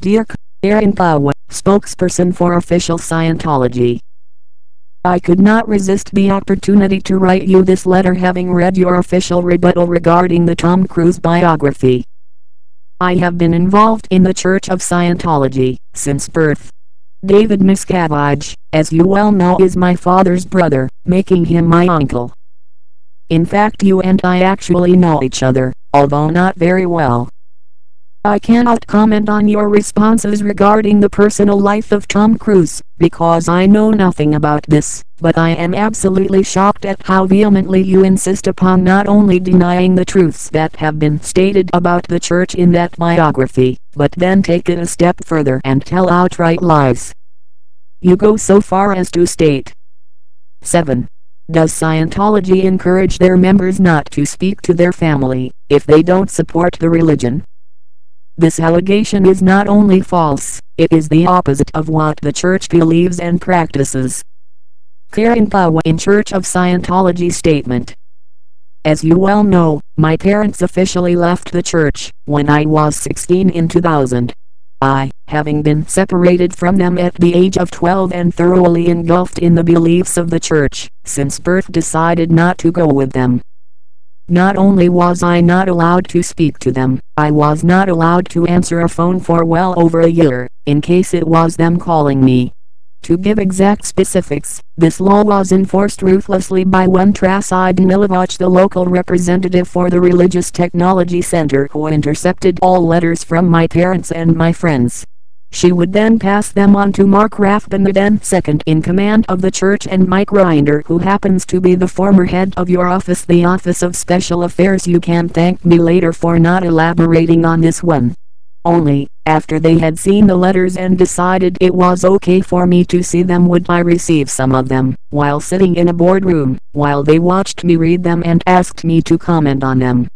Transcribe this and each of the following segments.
Dear Karen Powell, spokesperson for official Scientology. I could not resist the opportunity to write you this letter having read your official rebuttal regarding the Tom Cruise biography. I have been involved in the Church of Scientology since birth. David Miscavige, as you well know, is my father's brother, making him my uncle. In fact, you and I actually know each other, although not very well. I cannot comment on your responses regarding the personal life of Tom Cruise, because I know nothing about this, but I am absolutely shocked at how vehemently you insist upon not only denying the truths that have been stated about the church in that biography, but then take it a step further and tell outright lies. You go so far as to state. 7. Does Scientology encourage their members not to speak to their family, if they don't support the religion? This allegation is not only false, it is the opposite of what the church believes and practices. Karen Powell in Church of Scientology statement. As you well know, my parents officially left the church when I was 16 in 2000. I, having been separated from them at the age of 12 and thoroughly engulfed in the beliefs of the church, since birth decided not to go with them. Not only was I not allowed to speak to them, I was not allowed to answer a phone for well over a year, in case it was them calling me. To give exact specifics, this law was enforced ruthlessly by one Jenna Miscavige, the local representative for the Religious Technology Center, who intercepted all letters from my parents and my friends. She would then pass them on to Mark Rathbun, the then second in command of the church, and Mike Grinder, who happens to be the former head of your office, the Office of Special Affairs. You can thank me later for not elaborating on this one. Only, after they had seen the letters and decided it was okay for me to see them, would I receive some of them, while sitting in a boardroom, while they watched me read them and asked me to comment on them.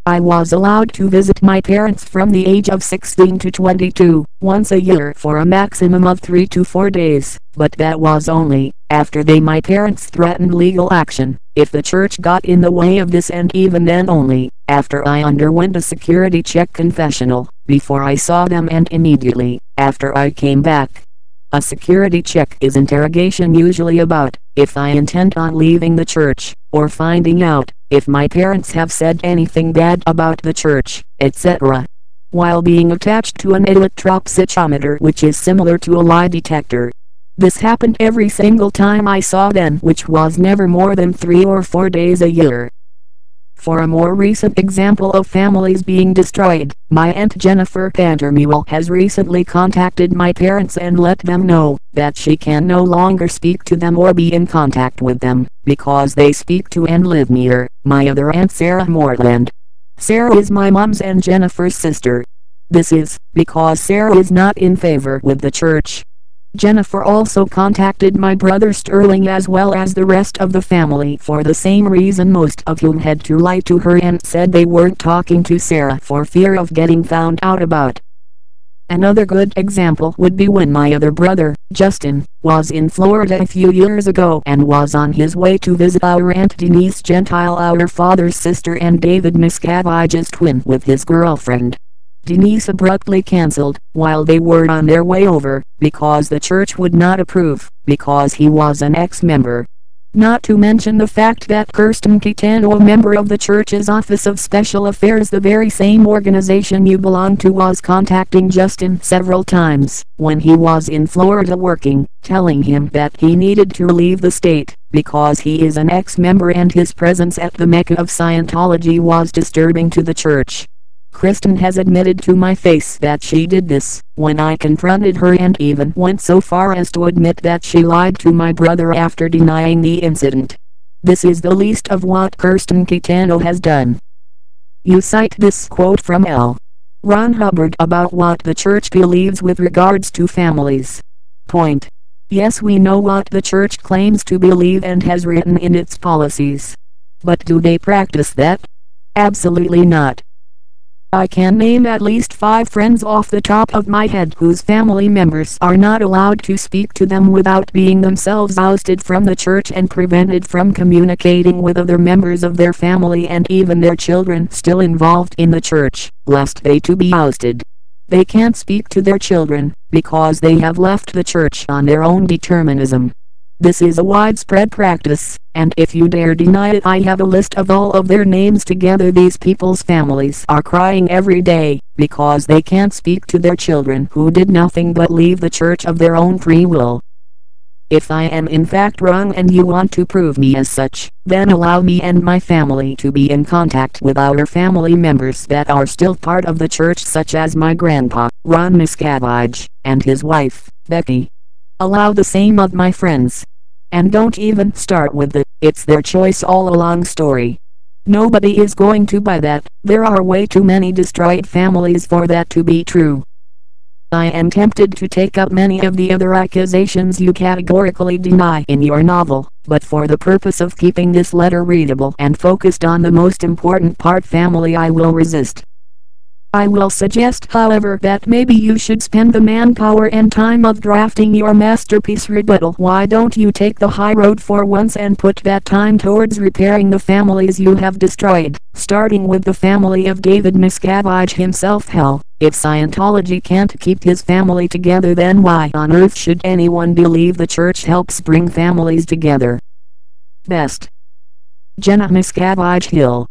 I was allowed to visit my parents from the age of 16 to 22, once a year for a maximum of 3 to 4 days, but that was only after my parents threatened legal action if the church got in the way of this, and even then only after I underwent a security check confessional before I saw them, and immediately after I came back. A security check is interrogation usually about if I intend on leaving the church, or finding out if my parents have said anything bad about the church, etc. While being attached to an electropsychometer, which is similar to a lie detector. This happened every single time I saw them, which was never more than 3 or 4 days a year. For a more recent example of families being destroyed, my Aunt Jennifer Pantermule has recently contacted my parents and let them know that she can no longer speak to them or be in contact with them, because they speak to and live near my other Aunt Sarah Moreland. Sarah is my mom's and Jennifer's sister. This is because Sarah is not in favor with the church. Jennifer also contacted my brother Sterling as well as the rest of the family for the same reason, most of whom had to lie to her and said they weren't talking to Sarah for fear of getting found out about. Another good example would be when my other brother, Justin, was in Florida a few years ago and was on his way to visit our Aunt Denise Gentile, our father's sister and David Miscavige's twin, with his girlfriend. Denise abruptly cancelled while they were on their way over, because the church would not approve, because he was an ex-member. Not to mention the fact that Kirsten Kitano, a member of the church's Office of Special Affairs, the very same organization you belong to, was contacting Justin several times when he was in Florida working, telling him that he needed to leave the state, because he is an ex-member and his presence at the Mecca of Scientology was disturbing to the church. Kristen has admitted to my face that she did this when I confronted her, and even went so far as to admit that she lied to my brother after denying the incident. This is the least of what Kirsten Kitano has done. You cite this quote from L. Ron Hubbard about what the church believes with regards to families. Point. Yes, we know what the church claims to believe and has written in its policies. But do they practice that? Absolutely not. I can name at least 5 friends off the top of my head whose family members are not allowed to speak to them without being themselves ousted from the church and prevented from communicating with other members of their family and even their children still involved in the church, lest they too be ousted. They can't speak to their children, because they have left the church on their own determinism. This is a widespread practice, and if you dare deny it, I have a list of all of their names together. These people's families are crying every day, because they can't speak to their children who did nothing but leave the church of their own free will. If I am in fact wrong and you want to prove me as such, then allow me and my family to be in contact with our family members that are still part of the church, such as my grandpa, Ron Miscavige, and his wife, Becky. Allow the same of my friends. And don't even start with the "it's their choice all along" story. Nobody is going to buy that. There are way too many destroyed families for that to be true. I am tempted to take up many of the other accusations you categorically deny in your novel, but for the purpose of keeping this letter readable and focused on the most important part, family, I will resist. I will suggest, however, that maybe you should spend the manpower and time of drafting your masterpiece rebuttal. Why don't you take the high road for once and put that time towards repairing the families you have destroyed, starting with the family of David Miscavige himself? Hell, if Scientology can't keep his family together, then why on earth should anyone believe the church helps bring families together? Best, Jenna Miscavige Hill.